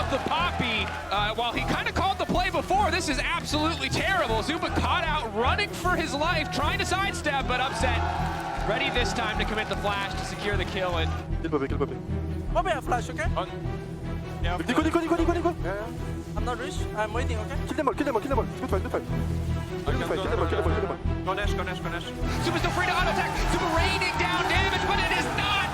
off the Poppy. While he kind of called the play before, this is absolutely terrible. Zuma caught out, running for his life, trying to sidestep, but upset. Ready this time to commit the flash to secure the kill. And Kill Poppy. Poppy a flash, okay? yeah, Nico. I'm not rich. I'm waiting, okay? Kill them all. Good fight. Go Nash. Zuma's still free to auto-attack. Zuma raining down damage, but it is not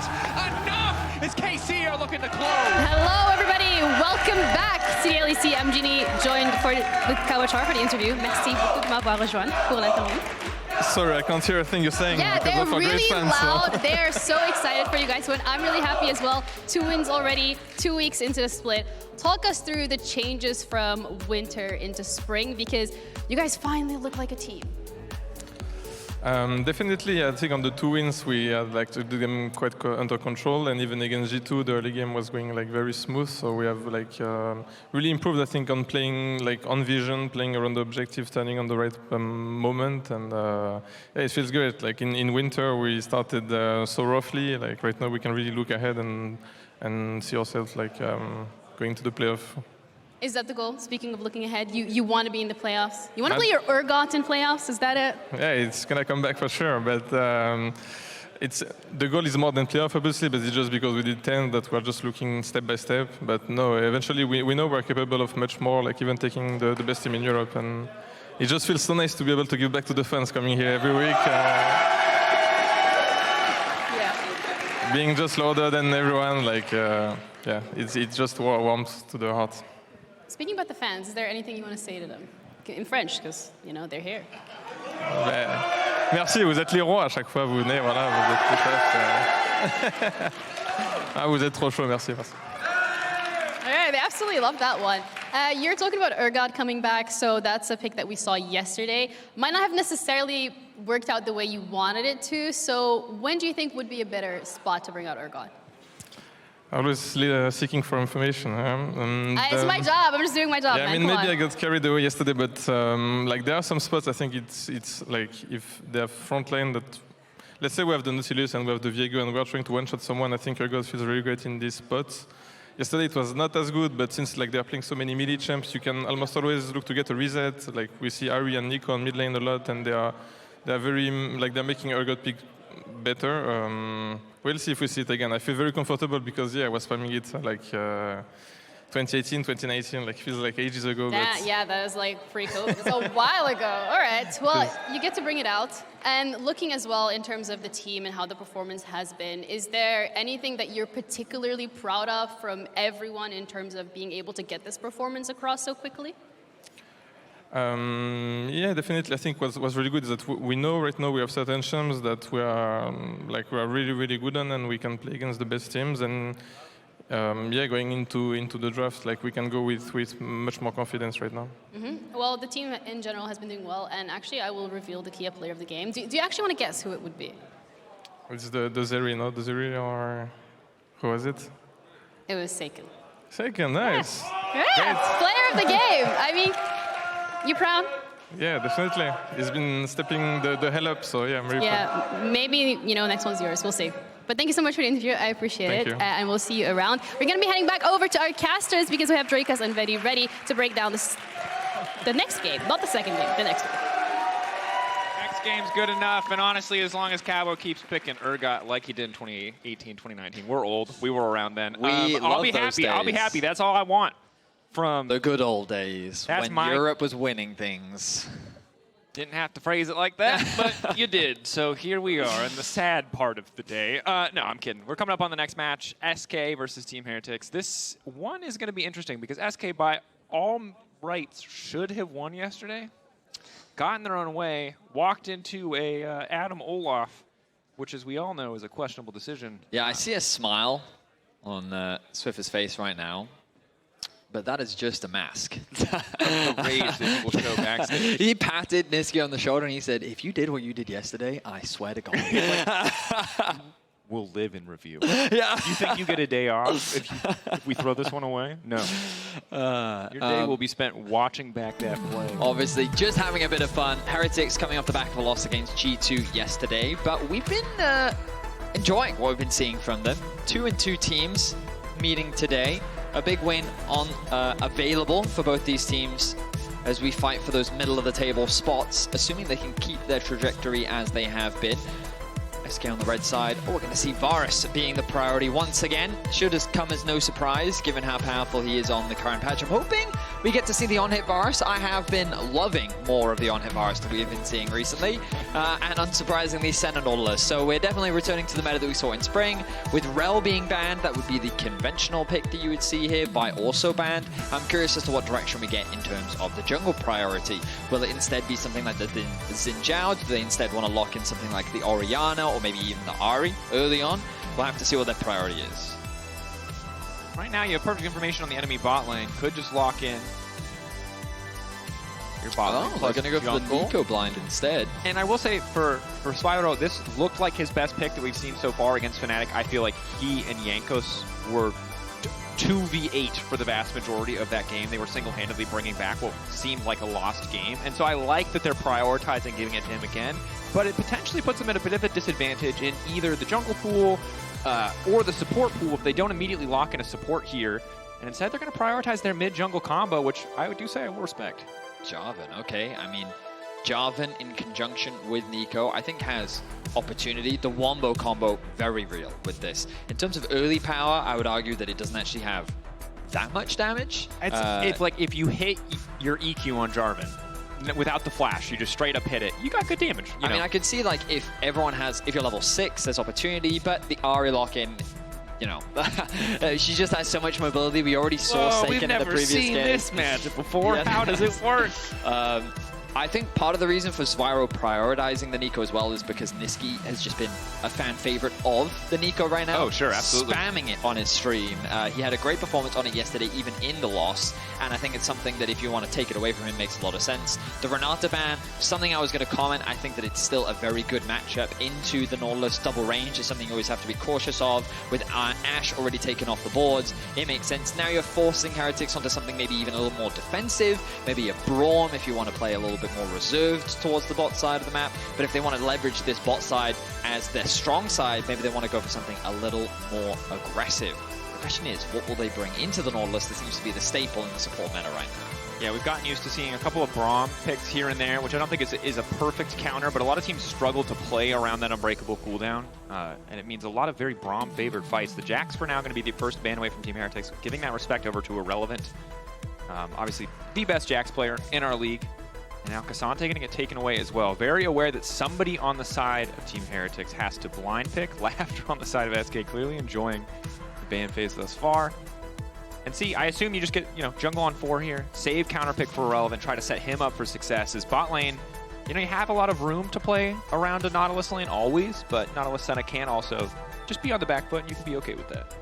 enough as KC are looking to close. Hello, everybody. Welcome back. C'est LEC Amjini joined with Cabochard for the interview. Merci beaucoup de m'avoir rejoint pour l'interview. Sorry, I can't hear a thing you're saying. Yeah, because they're of our great really fans, loud. So. They're so excited for you guys to win. I'm really happy as well. 2 wins already, 2 weeks into the split. Talk us through the changes from winter into spring, because you guys finally look like a team. Definitely, I think on the 2 wins we had like to do them quite under control, and even against G2 the early game was going like very smooth. So we have like really improved, I think, on playing like on vision, playing around the objective, standing on the right moment, and yeah, it feels great. Like in winter we started so roughly. Like right now we can really look ahead and see ourselves like going to the playoff. Is that the goal? Speaking of looking ahead, you want to be in the playoffs? You want to play your Ergot in playoffs? Is that it? Yeah, it's gonna come back for sure, but it's the goal is more than playoff, obviously, but it's just because we did 10 that we're just looking step by step. But no, eventually we know we're capable of much more, like even taking the best team in Europe, and it just feels so nice to be able to give back to the fans coming here every week. Yeah. Being just louder than everyone, like yeah, it just warms to the heart. Speaking about the fans, is there anything you want to say to them? In French, because, you know, they're here. Merci, vous êtes les rois à chaque fois, vous venez, voilà, vous êtes tout top. Ah, vous êtes trop chaud, merci. All right, they absolutely love that one. You're talking about Ergot coming back, so that's a pick that we saw yesterday. Might not have necessarily worked out the way you wanted it to, so when do you think would be a better spot to bring out Ergot? Always seeking for information. It's my job. I'm just doing my job. Yeah, man. I mean, maybe I got carried away yesterday, but like there are some spots. I think it's like if they have front line that, let's say we have the Nautilus and we have the Viego and we're trying to one-shot someone. I think Ergot feels really great in these spots. Yesterday it was not as good, but since like they're playing so many melee champs, you can almost always look to get a reset. Like we see Ahri and Neeko on mid lane a lot, and they're very like they're making Ergot pick better. We'll see if we see it again. I feel very comfortable because yeah, I was spamming it like 2018, 2019, like feels like ages ago. Yeah, that was like pre-COVID. It's a while ago. All right, well, you get to bring it out. And looking as well in terms of the team and how the performance has been, is there anything that you're particularly proud of from everyone in terms of being able to get this performance across so quickly? Yeah, definitely. I think what's really good is that we know right now we have certain champs that we are really, really good on, and we can play against the best teams. And yeah, going into the draft, like we can go with much more confidence right now. Well, the team in general has been doing well, and actually I will reveal the key player of the game. Do you actually want to guess who it would be? It's the Zeri, no? The Zeri, or who was it? It was Seiken. Seiken, nice. Yeah, player of the game. I mean, you proud? Yeah, definitely. He's been stepping the hell up, so yeah, I'm really proud. Yeah, maybe, you know, next one's yours. We'll see. But thank you so much for the interview. I appreciate Thank it. you. And we'll see you around. We're going to be heading back over to our casters because we have Drakas and Vedi ready to break down the next game. Not the second game, the next one. Next game's good enough, and honestly, as long as Cabo keeps picking Ergot like he did in 2018, 2019, we're old. We were around then. I'll be happy. I'll be happy. That's all I want from the good old days when Europe was winning things. Didn't have to phrase it like that, but you did. So here we are in the sad part of the day. No, I'm kidding. We're coming up on the next match, SK versus Team Heretics. This one is going to be interesting because SK, by all rights, should have won yesterday. Got in their own way, walked into a Adam Olaf, which, as we all know, is a questionable decision. Yeah, I see a smile on Swiffer's face right now. But that is just a mask. The rage that he will show backstage. He patted Nisqy on the shoulder and he said, if you did what you did yesterday, I swear to God. We'll live in review. Yeah. You think you get a day off if we throw this one away? No. Your day will be spent watching back that play. Obviously, just having a bit of fun. Heretics coming off the back of a loss against G2 yesterday. But we've been enjoying what we've been seeing from them. 2-2 teams meeting today. a big win on available for both these teams as we fight for those middle of the table spots, assuming they can keep their trajectory as they have been. SK on the red side. Oh, we're going to see Varus being the priority once again. Should have come as no surprise, given how powerful he is on the current patch. I'm hoping we get to see the on-hit Varus. I have been loving more of the on-hit Varus that we have been seeing recently. And unsurprisingly, Senna Nautilus. So we're definitely returning to the meta that we saw in spring. With Rel being banned, that would be the conventional pick that you would see here. Vi also banned. I'm curious as to what direction we get in terms of the jungle priority. Will it instead be something like the Xin Zhao? Do they instead want to lock in something like the Orianna or maybe even the Ahri early on? We'll have to see what their priority is. Right now, you have perfect information on the enemy bot lane. Could just lock in your bot lane. Oh, they're going to go for the Neeko blind instead. And I will say, for Spyro, this looked like his best pick that we've seen so far against Fnatic. I feel like he and Jankos were 2v8 for the vast majority of that game. They were single-handedly bringing back what seemed like a lost game. And so I like that they're prioritizing giving it to him again. But it potentially puts them at a bit of a disadvantage in either the jungle pool or the support pool if they don't immediately lock in a support here. And instead, they're going to prioritize their mid-jungle combo, which I do say I will respect. Jarvan, okay. I mean, Jarvan in conjunction with Neeko, I think has opportunity. The Wombo combo, very real with this. In terms of early power, I would argue that it doesn't actually have that much damage. It's like if you hit your EQ on Jarvan without the flash, you just straight up hit it, you got good damage. I mean, I could see like if you're level 6, there's opportunity, but the Ahri lock-in, you know, she just has so much mobility. We already saw Seiken in the previous game. We've never seen this matchup before. Yeah. How does it work? I think part of the reason for Spyro prioritizing the Neeko as well is because Nisqy has just been a fan favorite of the Neeko right now. Oh, sure, absolutely. Spamming it on his stream. He had a great performance on it yesterday, even in the loss, and I think it's something that if you want to take it away from him, makes a lot of sense. The Renata ban, something I was going to comment, I think that it's still a very good matchup into the Nautilus. Double range is something you always have to be cautious of. With Ashe already taken off the boards, it makes sense. Now you're forcing Heretics onto something maybe even a little more defensive, maybe a Braum if you want to play a little bit more reserved towards the bot side of the map. But if they want to leverage this bot side as their strong side, maybe they want to go for something a little more aggressive. The question is, what will they bring into the Nautilus? This seems to be the staple in the support meta right now. Yeah, we've gotten used to seeing a couple of Braum picks here and there, which I don't think is a perfect counter, but a lot of teams struggle to play around that unbreakable cooldown, and it means a lot of very Braum-favored fights. The Jax for now going to be the first ban away from Team Heretics, giving that respect over to Irrelevant. Obviously, the best Jax player in our league. And now K'Sante going to get taken away as well. Very aware that somebody on the side of Team Heretics has to blind pick. Laughter on the side of SK, clearly enjoying the ban phase thus far. And see, I assume you just get, jungle on 4 here, save counter pick for Irrelevant, try to set him up for success. As bot lane, you have a lot of room to play around a Nautilus lane always, but Nautilus Senna can also just be on the back foot and you can be okay with that.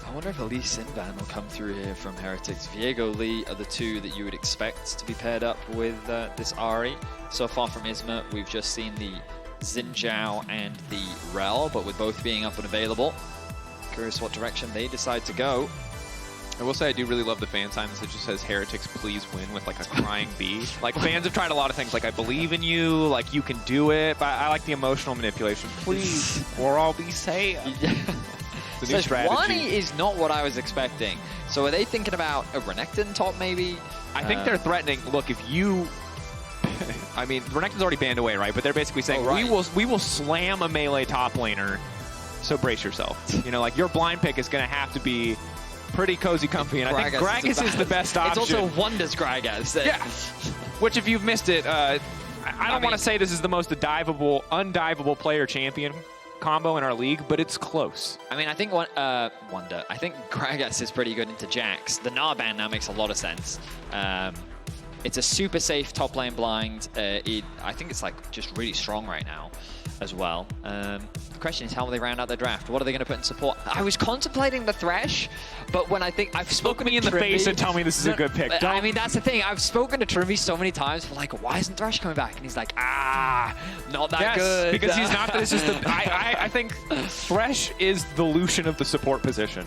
I wonder if a Lee Sin ban will come through here from Heretics. Viego, Lee are the two that you would expect to be paired up with this Ahri. So far from Isma, we've just seen the Xin Zhao and the Rel, but with both being up and available, curious what direction they decide to go. I will say I do really love the fan sign that just says Heretics please win with like a crying bee. Like fans have tried a lot of things, like I believe in you, like you can do it, but I like the emotional manipulation. Please, or I'll be sad. The new Sejuani is not what I was expecting. So are they thinking about a Renekton top maybe? I think they're threatening, look, if you... I mean, Renekton's already banned away, right? But they're basically saying, we will slam a melee top laner, so brace yourself. Like your blind pick is going to have to be pretty cozy comfy, and I think Gragas is the best option. It's also Wunder's Gragas. Yeah, which if you've missed it, I don't want to say this is the most undivable player champion combo in our league, but it's close. I mean, I think Wunder. I think Gragas is pretty good into Jax. The Gnar ban now makes a lot of sense. It's a super safe top lane blind. I think it's like just really strong right now as well. The question is, how will they round out their draft? What are they going to put in support? I was contemplating the Thresh, but when I've spoken Look me in the face and tell me this is a good pick. I mean, that's the thing. I've spoken to Trimby so many times. Like, why isn't Thresh coming back? And he's like, not that good. Because he's not. This is the. I think Thresh is the Lucian of the support position.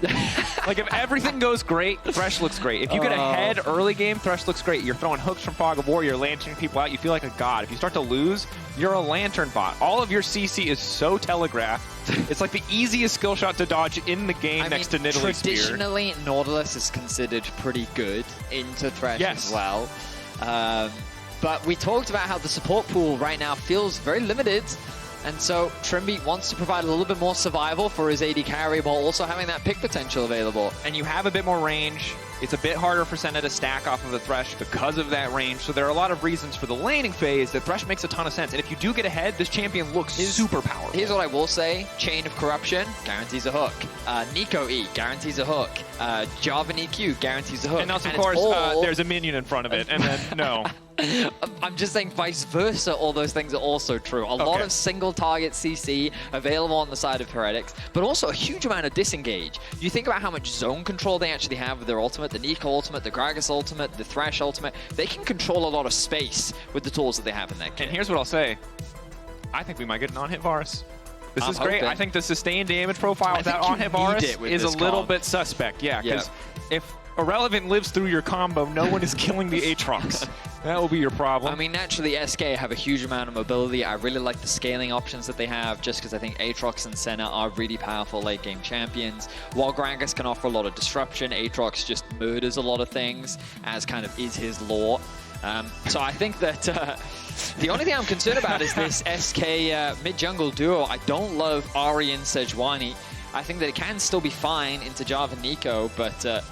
Like, if everything goes great, Thresh looks great. If you get ahead early game, Thresh looks great. You're throwing hooks from Fog of War. You're launching people out. You feel like a god. If you start to lose, you're a Lantern bot. All of your your CC is so telegraphed. It's like the easiest skill shot to dodge in the game next to Nidalee Spear. Traditionally, Nautilus is considered pretty good into Thresh as well. But we talked about how the support pool right now feels very limited. And so Trimby wants to provide a little bit more survival for his AD carry while also having that pick potential available. And you have a bit more range. It's a bit harder for Senna to stack off of the Thresh because of that range. So there are a lot of reasons for the laning phase that Thresh makes a ton of sense. And if you do get ahead, this champion looks super powerful. Here's what I will say. Chain of Corruption guarantees a hook. Neeko E guarantees a hook. Jarvan EQ guarantees a hook. And also, of course, there's a minion in front of it. And then, no. I'm just saying vice versa, all those things are also true. A lot of single target CC available on the side of Heretics, but also a huge amount of disengage. You think about how much zone control they actually have with their ultimate, the Neeko ultimate, the Gragas ultimate, the Thresh ultimate. They can control a lot of space with the tools that they have in their kit. And here's what I'll say. I think we might get an on-hit Varus. This is great. I think the sustained damage profile of that on-hit Varus is a little bit suspect. Yeah, because if Irrelevant lives through your combo, no one is killing the Aatrox. That will be your problem. I mean, naturally, SK have a huge amount of mobility. I really like the scaling options that they have, just because I think Aatrox and Senna are really powerful late-game champions. While Gragas can offer a lot of disruption, Aatrox just murders a lot of things, as kind of is his lore. So I think that the only thing I'm concerned about is this SK mid-jungle duo. I don't love Ahri and Sejuani. I think that it can still be fine into Jarvan Neeko, but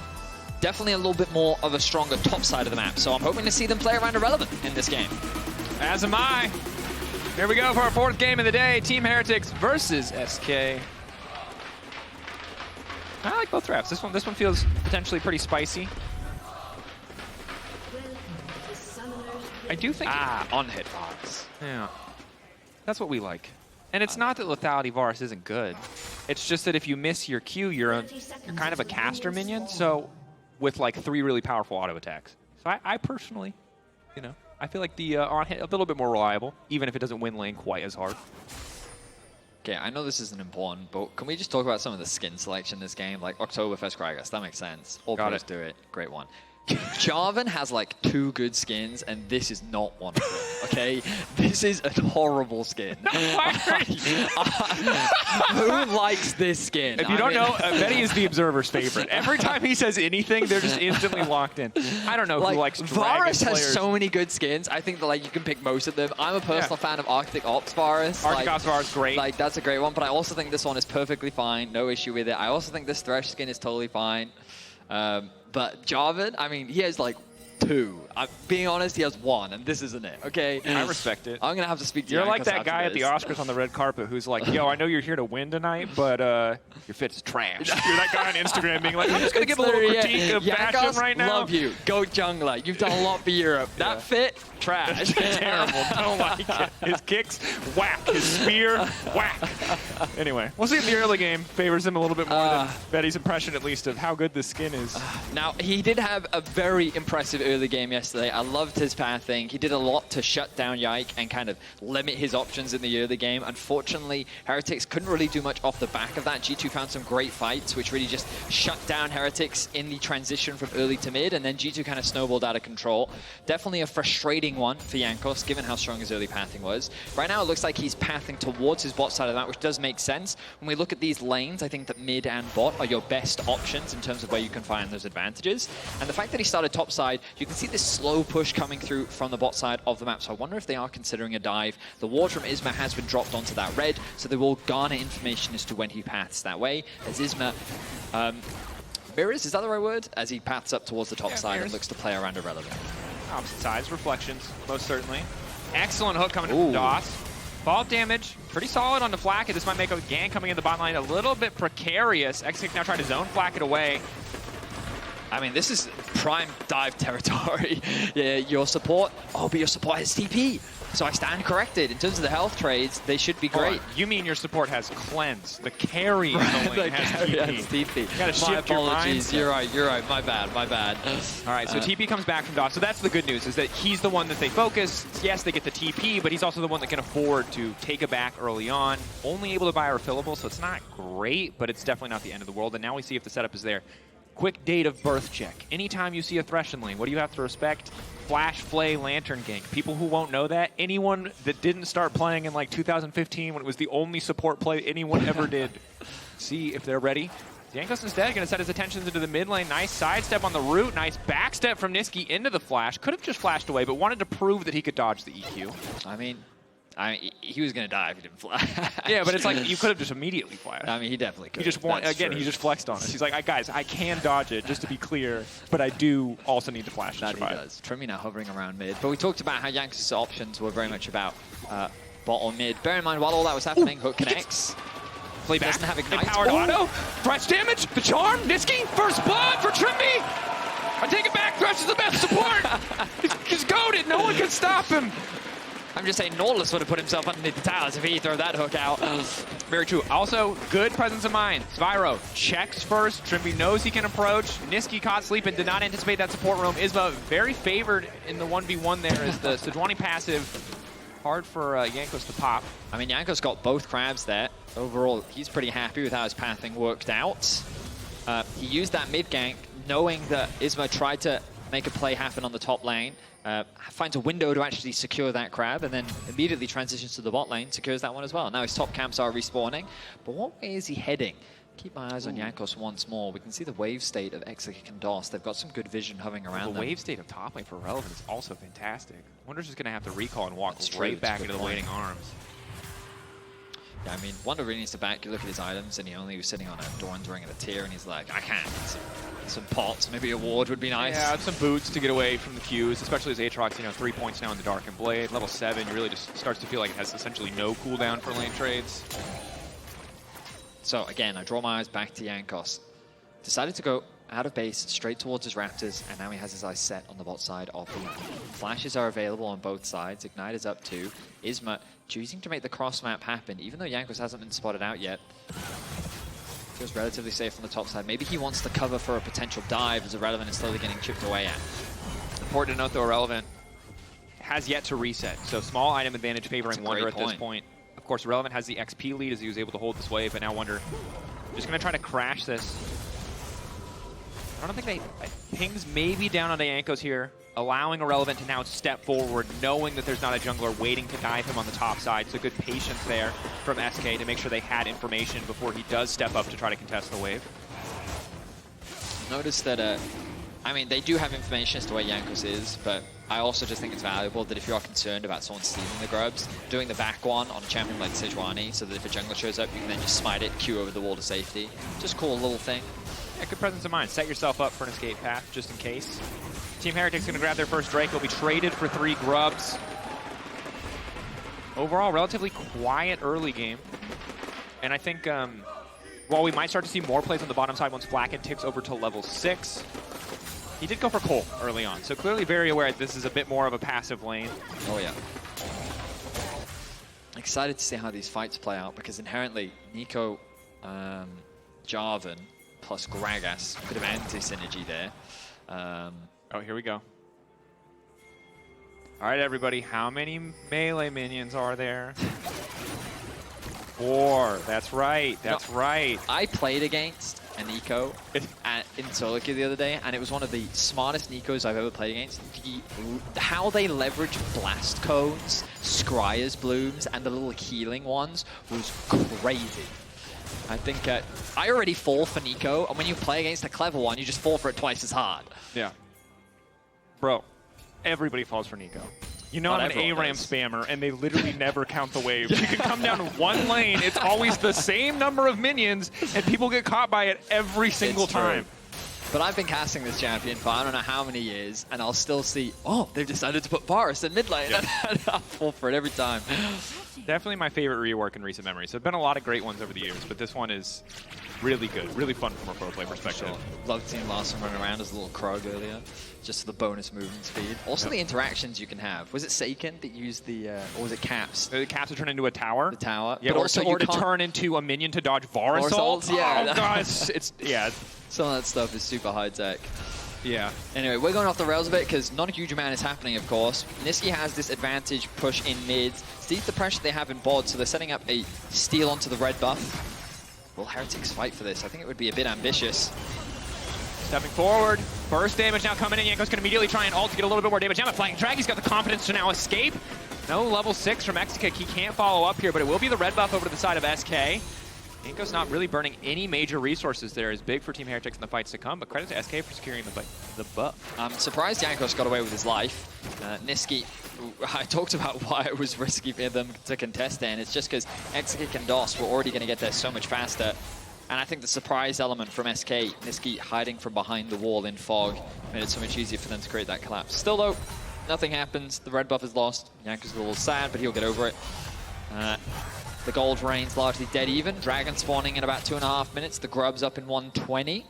definitely a little bit more of a stronger top side of the map. So I'm hoping to see them play around Irrelevant in this game. As am I. Here we go for our fourth game of the day. Team Heretics versus SK. I like both reps. This one feels potentially pretty spicy. I do think On-hit Varus. Yeah. That's what we like. And it's not that Lethality Varus isn't good. It's just that if you miss your Q, you're kind of a caster minion, so with like 3 really powerful auto attacks. So I personally, you know, I feel like the on-hit a little bit more reliable, even if it doesn't win lane quite as hard. Okay, I know this isn't important, but can we just talk about some of the skin selection in this game? Like Oktoberfest Gragas, that makes sense. All pros do it. Great one. Jarvan has like 2 good skins, and this is not one of them, okay? This is a horrible skin. Who likes this skin? If you don't know, Betty is the Observer's favorite. Every time he says anything, they're just instantly locked in. I don't know who likes Varus Dragon has players. so many good skins. I think that like you can pick most of them. I'm a personal fan of Arctic Ops Varus. Arctic Ops Varus, great. Like, that's a great one, but I also think this one is perfectly fine. No issue with it. I also think this Thresh skin is totally fine. But Jarvan, I mean, he has like 2. I'm being honest, he has 1, and this isn't it, okay? I respect it. I'm going to have to speak to You're Jankos like that guy at after the Oscars on the red carpet who's like, yo, I know you're here to win tonight, but your fit's trash. You're that guy on Instagram being like, I'm just going to give a little critique of fashion right now. Love you. Go jungler. You've done a lot for Europe. That fit, trash. Terrible. Don't like it. His kicks, whack. His spear, whack. Anyway, we'll see if the early game favors him a little bit more than Betty's impression, at least, of how good this skin is. Now, he did have a very impressive early game yesterday. I loved his pathing. He did a lot to shut down Yike and kind of limit his options in the early game. Unfortunately, Heretics couldn't really do much off the back of that. G2 found some great fights, which really just shut down Heretics in the transition from early to mid, and then G2 kind of snowballed out of control. Definitely a frustrating one for Jankos, given how strong his early pathing was. Right now, it looks like he's pathing towards his bot side of that, which does make sense. When we look at these lanes, I think that mid and bot are your best options in terms of where you can find those advantages. And the fact that he started top side, you can see this slow push coming through from the bot side of the map. So I wonder if they are considering a dive. The ward from Isma has been dropped onto that red, so they will garner information as to when he paths that way. As Isma mirrors, is that the right word? As he paths up towards the top side and looks to play around Irrelevant. Opposite sides, reflections, most certainly. Excellent hook coming from DOS. Vault damage, pretty solid on the Flakked. This might make a gang coming in the bottom line a little bit precarious. Exakick now trying to zone Flakked away. I mean, this is prime dive territory. Yeah, your support. Oh, but your support has TP. So I stand corrected. In terms of the health trades, they should be great. You mean your support has cleanse. The carry in the lane has TP. You gotta shift your apologies. You're right. My bad. All right, so TP comes back from DOS. So that's the good news, is that he's the one that they focus. Yes, they get the TP, but he's also the one that can afford to take it back early on. Only able to buy a refillable, so it's not great, but it's definitely not the end of the world. And now we see if the setup is there. Quick date of birth check. Anytime you see a Thresh in lane, what do you have to respect? Flash Flay Lantern gank. People who won't know that, anyone that didn't start playing in like 2015 when it was the only support play anyone ever did. See if they're ready. Jankos instead going to set his attentions into the mid lane. Nice sidestep on the root. Nice backstep from Nisqy into the flash. Could have just flashed away, but wanted to prove that he could dodge the EQ. I mean, he was going to die if he didn't flash. Yeah, but it's like you could have just immediately flashed. I mean, he definitely could. He just he just flexed on us. He's like, guys, I can dodge it, just to be clear, but I do also need to flash to survive. He does. Trimi now hovering around mid. But we talked about how Jankos' options were very much about bot or mid. Bear in mind, while all that was happening, Hook connects. Play back. Doesn't have Ignite. Empowered auto. Thresh damage. The charm. Nisqy. First blood for Trimi. I take it back. Thresh is the best support. He's goated. No one can stop him. I'm just saying Nautilus would have put himself underneath the towers if he threw that hook out. Very true. Also, good presence of mind. Spyro checks first. Trimi knows he can approach. Nisqy caught sleeping, did not anticipate that support roam. Isma very favored in the 1v1 there as the Sejuani passive. Hard for Jankos to pop. I mean, Jankos got both crabs there. Overall, he's pretty happy with how his pathing worked out. He used that mid gank, knowing that Isma tried to make a play happen on the top lane. Finds a window to actually secure that crab, and then immediately transitions to the bot lane, secures that one as well. Now his top camps are respawning, but what way is he heading? Keep my eyes on Jankos once more. We can see the wave state of Exakick and DOS. They've got some good vision hovering around the wave state of top lane for relevant is also fantastic. Wunder's just going to have to recall and walk right back into the waiting arms. Yeah, I mean, Wunder really needs to back. You look at his items, and he only was sitting on a Doran's ring and a tier, and he's like, I can't. Some pots, maybe a ward would be nice. Yeah, some boots to get away from the Qs, especially as Aatrox, 3 points now in the Darkened Blade. Level 7 really just starts to feel like it has essentially no cooldown for lane trades. So again, I draw my eyes back to Jankos. Decided to go out of base, straight towards his Raptors, and now he has his eyes set on the bot side of the lane. Flashes are available on both sides. Ignite is up too. Isma choosing to make the cross map happen, even though Jankos hasn't been spotted out yet. Feels relatively safe on the top side. Maybe he wants to cover for a potential dive as Irrelevant is slowly getting chipped away at. Important to note though, Irrelevant has yet to reset, so small item advantage favoring Wunder at this point. Of course, Irrelevant has the XP lead as he was able to hold this wave, but now Wunder just going to try to crash this. I don't think pings maybe down on the Jankos here, allowing Irrelevant to now step forward, knowing that there's not a jungler waiting to dive him on the top side. So good patience there from SK to make sure they had information before he does step up to try to contest the wave. Notice that, I mean, they do have information as to where Jankos is, but I also just think it's valuable that if you are concerned about someone stealing the grubs, doing the back one on a champion like Sejuani, so that if a jungler shows up, you can then just smite it, Q over the wall to safety. Just cool little thing. Yeah, good presence of mind. Set yourself up for an escape path, just in case. Team Heretics going to grab their first Drake. Will be traded for 3 grubs. Overall, relatively quiet early game. And I think while we might start to see more plays on the bottom side once Flakked ticks over to level 6, he did go for Cole early on. So clearly very aware that this is a bit more of a passive lane. Oh, yeah. Excited to see how these fights play out, because inherently, Neeko, Jarvan, plus Gragas, a bit of anti-synergy there. Oh, here we go. All right, everybody, how many melee minions are there? 4. That's right. That's right. I played against a Neeko in solo queue the other day, and it was one of the smartest Neekos I've ever played against. How they leverage blast cones, Scryer's blooms, and the little healing ones was crazy. I think I already fall for Neeko, and when you play against a clever one, you just fall for it twice as hard. Yeah. Bro, everybody falls for Neeko. You know, I'm an ARAM spammer, and they literally never count the wave. You can come down one lane, it's always the same number of minions, and people get caught by it every single time. But I've been casting this champion for I don't know how many years, and I'll still see, oh, they've decided to put Varus in mid lane. Yeah. I'll fall for it every time. Definitely my favorite rework in recent memory. So there have been a lot of great ones over the years, but this one is really good, really fun from a pro play perspective. Sure. Love seeing Larson run around as a little Krog earlier, just for the bonus movement speed. Also the interactions you can have. Was it Seiken that used the, or was it Caps? The Caps to turn into a tower. The tower. Yeah, but also you could turn into a minion to dodge Varus ults. Yeah. Oh gosh, yeah. Some of that stuff is super high tech. Yeah. Anyway, we're going off the rails a bit because not a huge amount is happening, of course. Nisqy has this advantage push in mid. Sees the pressure they have in bod, so they're setting up a steal onto the red buff. Will Heretics fight for this? I think it would be a bit ambitious. Stepping forward, burst damage now coming in. Jankos can immediately try and ult to get a little bit more damage down. But Flying Dragy's got the confidence to now escape. No level 6 from Exakick. He can't follow up here, but it will be the red buff over to the side of SK. Jankos not really burning any major resources there. Is big for Team Heretics in the fights to come, but credit to SK for securing the buff. I'm surprised Jankos got away with his life. Nisqy, I talked about why it was risky for them to contest it, and it's just because Exakick and DOS were already going to get there so much faster. And I think the surprise element from SK, Nisqy hiding from behind the wall in fog, made it so much easier for them to create that collapse. Still though, nothing happens. The red buff is lost. Jankos is a little sad, but he'll get over it. The gold reign's largely dead even. Dragon spawning in about 2.5 minutes. The grub's up in 120.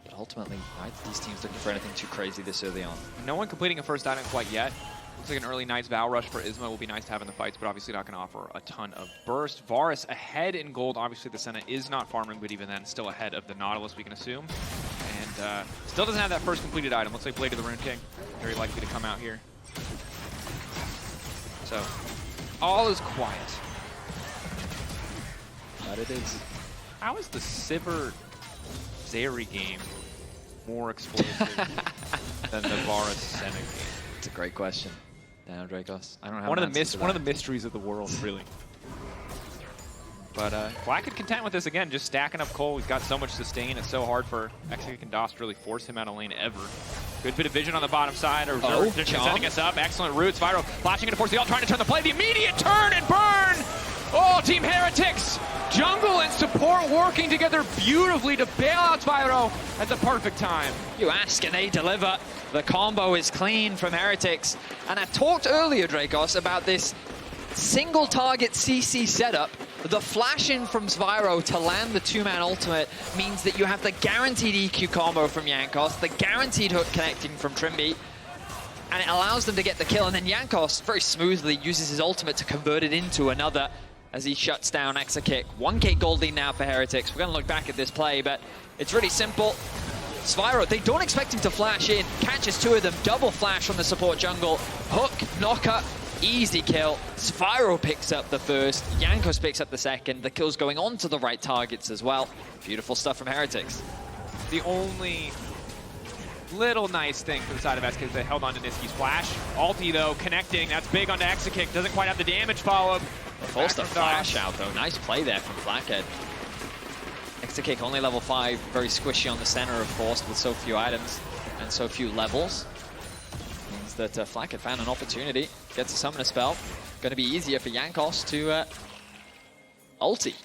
But ultimately, neither of these teams looking for anything too crazy this early on. No one completing a first item quite yet. Looks like an early nice Val rush for Isma will be nice to have in the fights, but obviously not going to offer a ton of burst. Varus ahead in gold. Obviously the Senna is not farming, but even then still ahead of the Nautilus, we can assume. And still doesn't have that first completed item. Looks like Blade of the Rune King. Very likely to come out here. So, all is quiet. But it is. How is the Sivir Zeri game more explosive than the Varus Senna game? It's a great question. Damn, Dracos. I don't have one of the mysteries of the world, really. But Flakked content with this again, just stacking up coal. He's got so much sustain. It's so hard for Exakick and DOS to really force him out of lane ever. Good bit of vision on the bottom side. Just setting us up. Excellent roots. Viral flashing into force the ult, trying to turn the play. The immediate turn and burn. Oh, Team Heretics. Jungle and support working together beautifully to bail out Spyro at the perfect time. You ask and they deliver. The combo is clean from Heretics. And I talked earlier, Dracos, about this single target CC setup. The flash in from Spyro to land the 2-man ultimate means that you have the guaranteed EQ combo from Jankos, the guaranteed hook connecting from Trimby, and it allows them to get the kill. And then Jankos very smoothly uses his ultimate to convert it into another as he shuts down Exakick. 1k gold lead now for Heretics. We're going to look back at this play, but it's really simple. Spyro, they don't expect him to flash in. Catches 2 of them, double flash on the support jungle. Hook, knocker, easy kill. Spyro picks up the first, Jankos picks up the second. The kill's going on to the right targets as well. Beautiful stuff from Heretics. The only little nice thing for the side of SK is they held on to Nisqy's flash. Ulti though, connecting, that's big onto Exakick. Doesn't quite have the damage follow-up. Forced the flash out though, nice play there from Flakked. Exakick only level 5, very squishy on the center of course with so few items and so few levels. Means that Flakked found an opportunity, gets a summoner spell. Going to be easier for Jankos to ulti.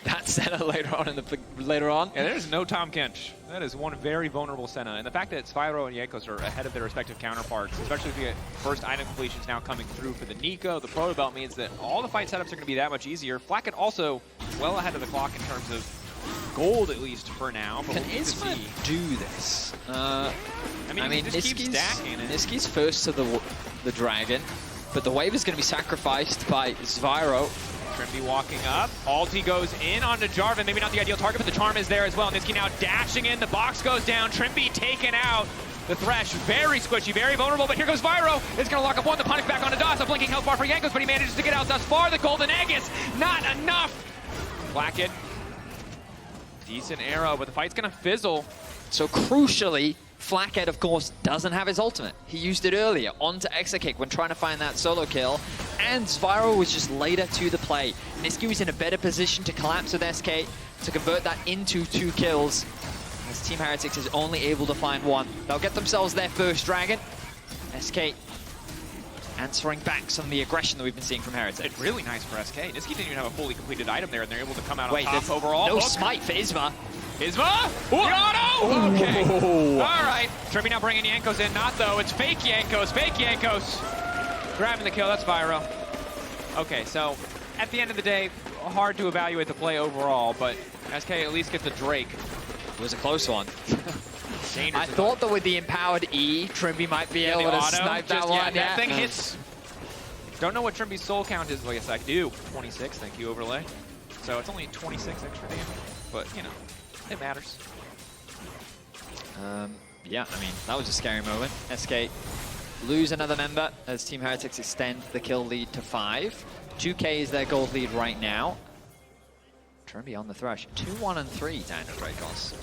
That Senna later on. Yeah, there's no Tom Kench. That is one very vulnerable Senna. And the fact that Spyro and Jankos are ahead of their respective counterparts, especially if you get first item completions now coming through for the Neeko, the Proto Belt means that all the fight setups are going to be that much easier. Flakked also well ahead of the clock in terms of gold, at least for now. But Can Isma do this? I mean just keep stacking it. Nisqy's first to the dragon, but the wave is going to be sacrificed by Spyro. Trimby walking up. Ulti goes in onto Jarvan. Maybe not the ideal target, but the charm is there as well. Nisqy now dashing in. The box goes down. Trimby taken out. The Thresh, very squishy, very vulnerable, but here goes Spyro. It's going to lock up one. The punish back onto DOS. A blinking health bar for Jankos, but he manages to get out thus far. The golden egg is not enough. Flakked. Decent arrow, but the fight's going to fizzle. So crucially, Flakked, of course, doesn't have his ultimate. He used it earlier onto Exakick when trying to find that solo kill, and Spyro was just later to the play. Nisqy was in a better position to collapse with SK to convert that into 2 kills, as Team Heretics is only able to find 1. They'll get themselves their first dragon. SK answering back some of the aggression that we've been seeing from Heretics. It's really nice for SK. Nisqy didn't even have a fully completed item there, and they're able to come out on top there's overall. no smite for Isma. Isma? The auto? Okay. All right. Trimby now bringing Jankos in. Not though. It's fake Jankos. Fake Jankos. Grabbing the kill. That's Spyro. Okay, so at the end of the day, hard to evaluate the play overall, but SK at least gets a Drake. It was a close one. I thought that with the empowered E, Trimby might be able to snipe that one. That thing hits. Don't know what Trimby's soul count is. Well, yes, I do. 26. Thank you, Overlay. So it's only 26 extra damage, but you know. It matters. Yeah, I mean, that was a scary moment. SK lose another member as Team Heretics extend the kill lead to 5. 2k is their gold lead right now. Trimby on the Thresh. 2-1 and 3 down to Dracos.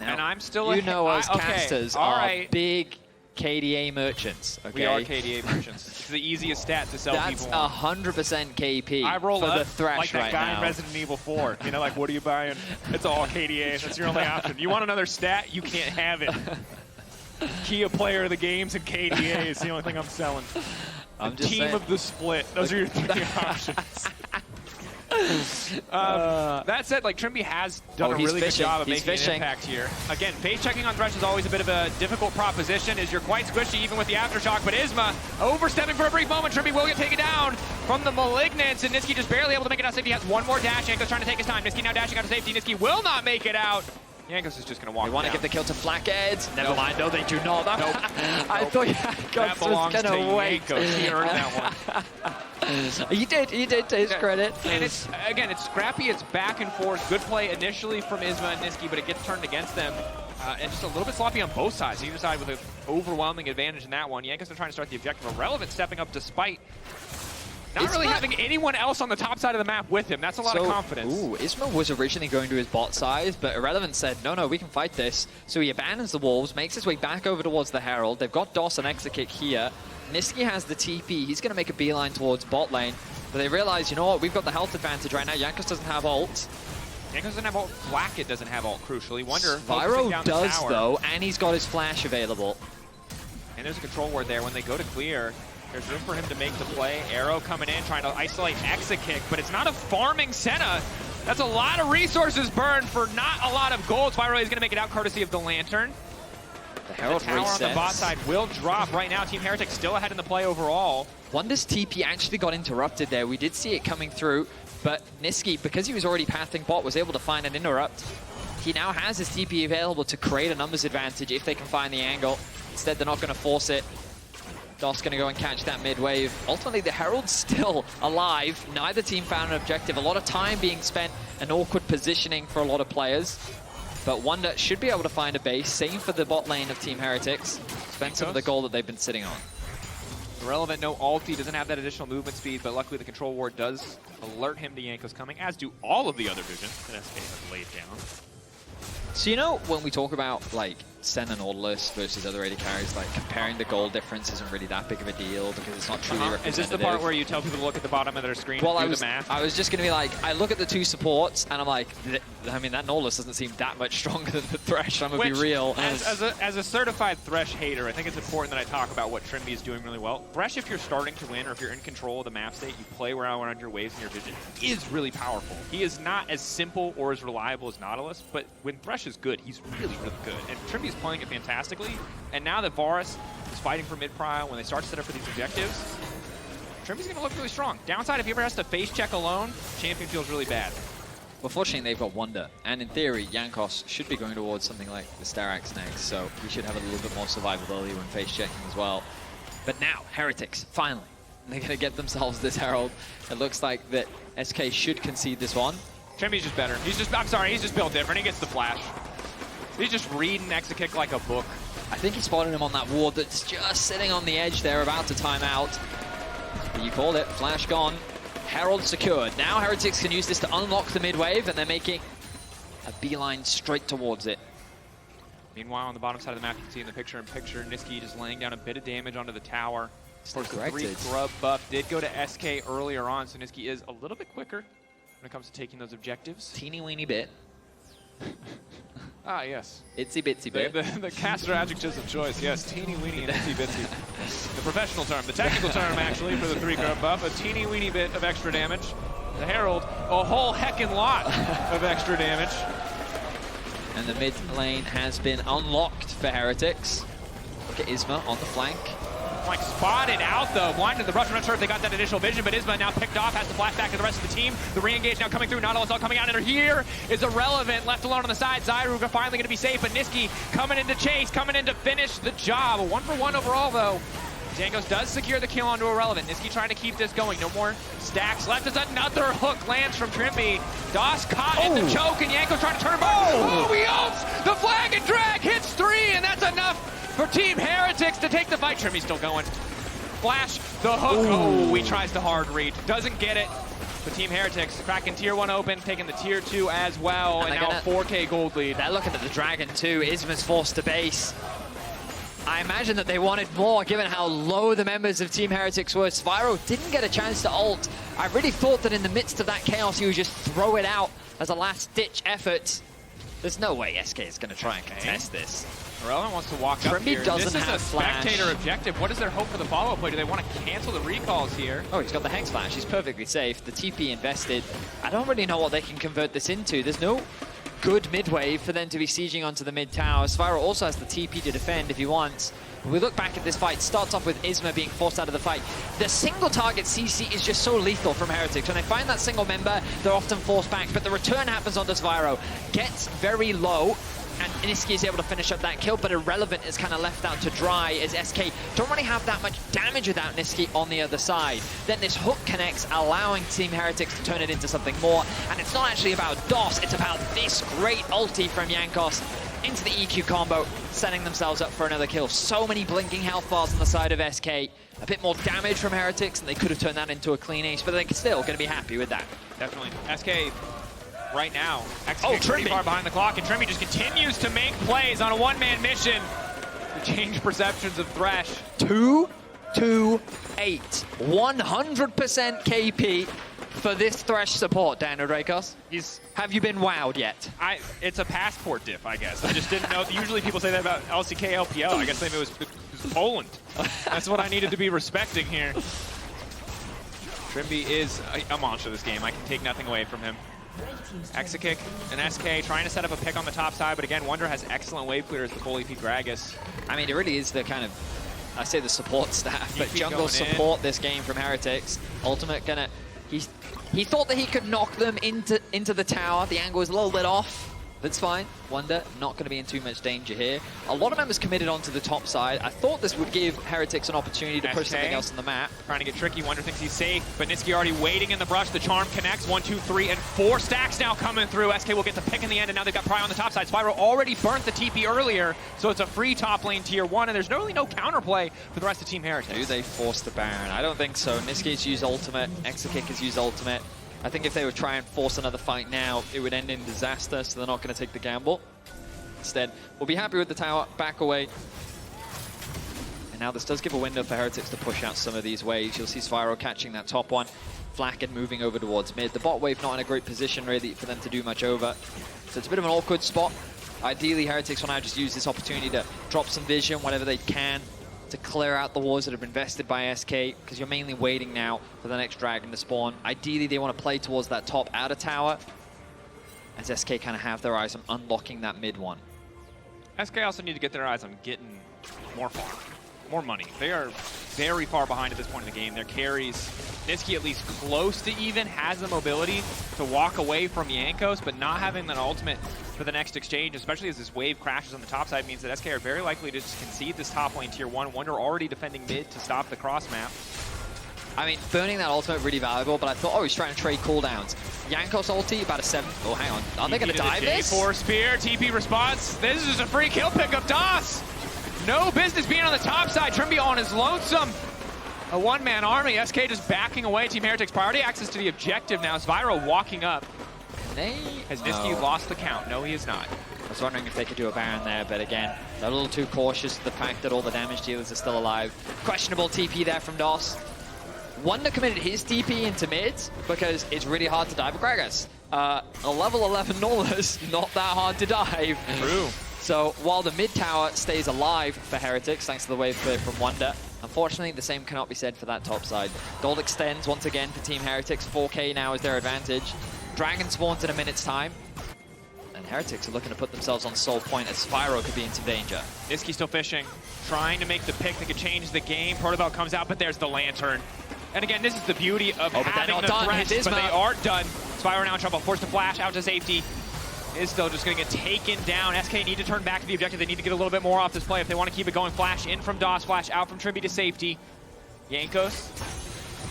And I'm still You know us okay, casters all are right. big KDA merchants, okay? We are KDA merchants. It's the easiest stat to sell That's people on. 100% KP I roll for up the Thresh like that right guy now. in Resident Evil 4. You know, like, what are you buying? It's all KDA. That's your only option. You want another stat? You can't have it. Kia player of the games and KDA is the only thing I'm selling. I'm just Team saying. of the split. Those are your 3 options. That said, like, Trimby has done a he's really fishing. good job of He's making fishing. an impact here. Again, face checking on Thresh is always a bit of a difficult proposition as you're quite squishy even with the aftershock, but Isma overstepping for a brief moment. Trimby will get taken down from the Malignants, and Nisqy just barely able to make it out safe. He has one more dash. Jankos trying to take his time. Nisqy now dashing out to safety. Nisqy will not make it out. Jankos is just going to walk We want to down. get the kill to Flakked. Never Nope. mind, no, they do not. Nope. I thought That Jankos belongs was to going to wait. Jankos. He earned that one. He did to his credit. And it's, again, it's scrappy, it's back and forth. Good play initially from Isma and Nisqy, but it gets turned against them. And just a little bit sloppy on both sides. Either side with an overwhelming advantage in that one. Jankos are trying to start the objective. Irrelevant stepping up despite not really having anyone else on the top side of the map with him. That's a lot of confidence. Ooh, Isma was originally going to his bot side, but Irrelevant said, no, we can fight this. So he abandons the Wolves, makes his way back over towards the Herald. They've got DOS and Exakick here. Nisqy has the TP. He's going to make a beeline towards bot lane. But they realize, you know what, we've got the health advantage right now. Jankos doesn't have ult. Jankos doesn't have ult. Flakked doesn't have ult, crucially. Wunder Spyro down the does, tower. though, and he's got his flash available. And there's a control ward there. When they go to clear, there's room for him to make the play. Arrow coming in, trying to isolate Exakick, but it's not a farming Senna. That's a lot of resources burned for not a lot of gold. Spyro is going to make it out courtesy of the Lantern. The Herald The tower on the resets. bot side will drop right now. Team Heretics still ahead in the play overall. Wunder's TP actually got interrupted there. We did see it coming through, but Nisqy, because he was already pathing bot, was able to find an interrupt. He now has his TP available to create a numbers advantage if they can find the angle. Instead, they're not going to force it. DOS going to go and catch that mid-wave. Ultimately, the Herald's still alive. Neither team found an objective. A lot of time being spent, an awkward positioning for a lot of players. But Wunder should be able to find a base. Same for the bot lane of Team Heretics. Spend some of the gold that they've been sitting on. Irrelevant, no ulti, doesn't have that additional movement speed, but luckily the control ward does alert him to Jankos coming, as do all of the other vision that SK has laid down. So you know, when we talk about like Senna and Nautilus versus other AD carries, like comparing the gold difference isn't really that big of a deal because it's not truly representative. Is this the part where you tell people to look at the bottom of their screen Well, and do the math? I was just going to be like, I look at the two supports and I'm like, I mean, that Nautilus doesn't seem that much stronger than the Thresh, I'm going to be real. As a certified Thresh hater, I think it's important that I talk about what Trimby is doing really well. Thresh, if you're starting to win or if you're in control of the map state, you play around your waves and your vision, is really powerful. He is not as simple or as reliable as Nautilus, but when Thresh is good, he's really, really good. And Trimby is playing it fantastically. And now that Varus is fighting for mid-prio, when they start to set up for these objectives, Trimby's going to look really strong. Downside, if he ever has to face check alone, champion feels really bad. Well, fortunately, they've got Wunder. And in theory, Jankos should be going towards something like the Hysterics next, so he should have a little bit more survivability when face checking as well. But now, Heretics, finally, they're going to get themselves this Herald. It looks like that SK should concede this one. Trimby's just better. He's just built different. He gets the flash. He's just reading Exakick like a book. I think he spotted him on that ward that's just sitting on the edge there, about to time out. But you called it, flash gone. Herald secured. Now Heretics can use this to unlock the mid-wave, and they're making a beeline straight towards it. Meanwhile, on the bottom side of the map, you can see in the picture-in-picture, Nisqy just laying down a bit of damage onto the tower. Of course, the 3 grub buff did go to SK earlier on, so Nisqy is a little bit quicker when it comes to taking those objectives. Teeny weeny bit. Ah, yes. Itsy bitsy bit. The caster adjectives of choice, yes. Teeny weeny and itsy bitsy. The professional term, the technical term, actually, for the 3 grub buff. A teeny weeny bit of extra damage. The Herald, a whole heckin' lot of extra damage. And the mid lane has been unlocked for Heretics. Look at Isma on the flank. Like spotted out though, blinded the rush. I'm not sure if they got that initial vision, but Isma now picked off, has to flash back to the rest of the team. The re-engage now coming through, Nautilus all coming out, and here is Irrelevant, left alone on the side. Zyruga finally gonna be safe, but Nisqy coming in to chase, coming in to finish the job. A 1-for-1 overall though. Jankos does secure the kill onto Irrelevant. Nisqy trying to keep this going. No more stacks left as another hook lands from Trimby. DOS caught in the choke, and Jankos trying to turn him back. Oh, he ults! The flag and drag hits 3, and that's enough for Team Heretics to take the fight. Trimmy's still going. Flash, the hook. Ooh. Oh, he tries to hard read. Doesn't get it. But Team Heretics cracking tier 1 open, taking the tier 2 as well, and now gonna, 4K gold lead. They're looking at the Dragon too. Isma's forced to base. I imagine that they wanted more, given how low the members of Team Heretics were. Spyro didn't get a chance to ult. I really thought that in the midst of that chaos, he would just throw it out as a last-ditch effort. There's no way SK is going to try and contest this. Irrelevant wants to walk up here. Doesn't this is have a flash. spectator objective. What is their hope for the follow-up play? Do they want to cancel the recalls here? Oh, he's got the Hex Flash. He's perfectly safe. The TP invested. I don't really know what they can convert this into. There's no good mid-wave for them to be sieging onto the mid-tower. Spyro also has the TP to defend if he wants. When we look back at this fight, starts off with Isma being forced out of the fight. The single target CC is just so lethal from Heretics. When they find that single member, they're often forced back, but the return happens onto Spyro. Gets very low, and Nisqy is able to finish up that kill, but Irrelevant is kind of left out to dry as SK don't really have that much damage without Nisqy on the other side. Then this hook connects, allowing Team Heretics to turn it into something more. And it's not actually about DOS, it's about this great ulti from Jankos into the EQ combo, setting themselves up for another kill. So many blinking health bars on the side of SK. A bit more damage from Heretics, and they could have turned that into a clean ace, but they're still going to be happy with that. Definitely. SK right now, Exakick pretty far behind the clock, and Trimby just continues to make plays on a one-man mission to change perceptions of Thresh. 2-2-8. 100% KP for this Thresh support, Daniel Dracos. Have you been wowed yet? It's a passport diff, I guess. I just didn't know. Usually people say that about LCK, LPL. I guess maybe it was Poland. That's what I needed to be respecting here. Trimby is a monster this game. I can take nothing away from him. Exakick and SK trying to set up a pick on the top side, but again, Wunder has excellent wave clear as the full EP Gragas. I mean, it really is the kind of, I say the support staff, but jungle support this game from Heretics. Ultimate gonna, he thought that he could knock them into the tower. The angle was a little bit off. That's fine. Wunder not going to be in too much danger here. A lot of members committed onto the top side. I thought this would give Heretics an opportunity to push something else on the map. Trying to get tricky. Wunder thinks he's safe, but Nisqy already waiting in the brush. The charm connects. 1, 2, 3, and 4 stacks now coming through. SK will get the pick in the end, and now they've got Pry on the top side. Spyro already burnt the TP earlier, so it's a free top lane tier 1, and there's really no counterplay for the rest of Team Heretics. Do they force the Baron? I don't think so. Nisqy's used ultimate. Exakick has used ultimate. I think if they would try and force another fight now, it would end in disaster, so they're not going to take the gamble. Instead, we'll be happy with the tower, back away. And now this does give a window for Heretics to push out some of these waves. You'll see Spyro catching that top one, Flakked moving over towards mid. The bot wave not in a great position really for them to do much over. So it's a bit of an awkward spot. Ideally, Heretics will now just use this opportunity to drop some vision whenever they can, to clear out the wards that have been invested by SK, because you're mainly waiting now for the next dragon to spawn. Ideally, they want to play towards that top outer tower, as SK kind of have their eyes on unlocking that mid one. SK also need to get their eyes on getting more farm, more money. They are very far behind at this point in the game. Their carries, Nisqy at least close to even, has the mobility to walk away from Jankos, but not having that ultimate for the next exchange, especially as this wave crashes on the top side, means that SK are very likely to just concede this top lane tier 1. Wunder already defending mid to stop the cross map. I mean, burning that ultimate really valuable, but I thought, oh, he's trying to trade cooldowns. Jankos ulti, about a 7. Oh, hang on. Are they going to dive this? J4 spear, TP response. This is a free kill pickup. DOS! No business being on the top side. Trimby on his lonesome. A one-man army. SK just backing away. Team Heretics priority access to the objective now. Spyro walking up. Has Nisqy lost the count? No, he is not. I was wondering if they could do a Baron there, but again, they're a little too cautious of the fact that all the damage dealers are still alive. Questionable TP there from DOS. Wunder committed his TP into mid because it's really hard to dive a Gragas. A level 11 Nautilus, not that hard to dive. True. So while the mid tower stays alive for Heretics, thanks to the wave clear from Wunder, unfortunately the same cannot be said for that top side. Gold extends once again for Team Heretics. 4K now is their advantage. Dragon spawns in a minute's time. And Heretics are looking to put themselves on soul point as Spyro could be in some danger. Nisqy still fishing, trying to make the pick that could change the game. Protobelt comes out, but there's the lantern. And again, this is the beauty of having the Thresh, but they aren't done. Spyro now in trouble, forced to flash out to safety. Is still just going to get taken down. SK need to turn back to the objective. They need to get a little bit more off this play if they want to keep it going. Flash in from DOS, flash out from Trimby to safety. Jankos,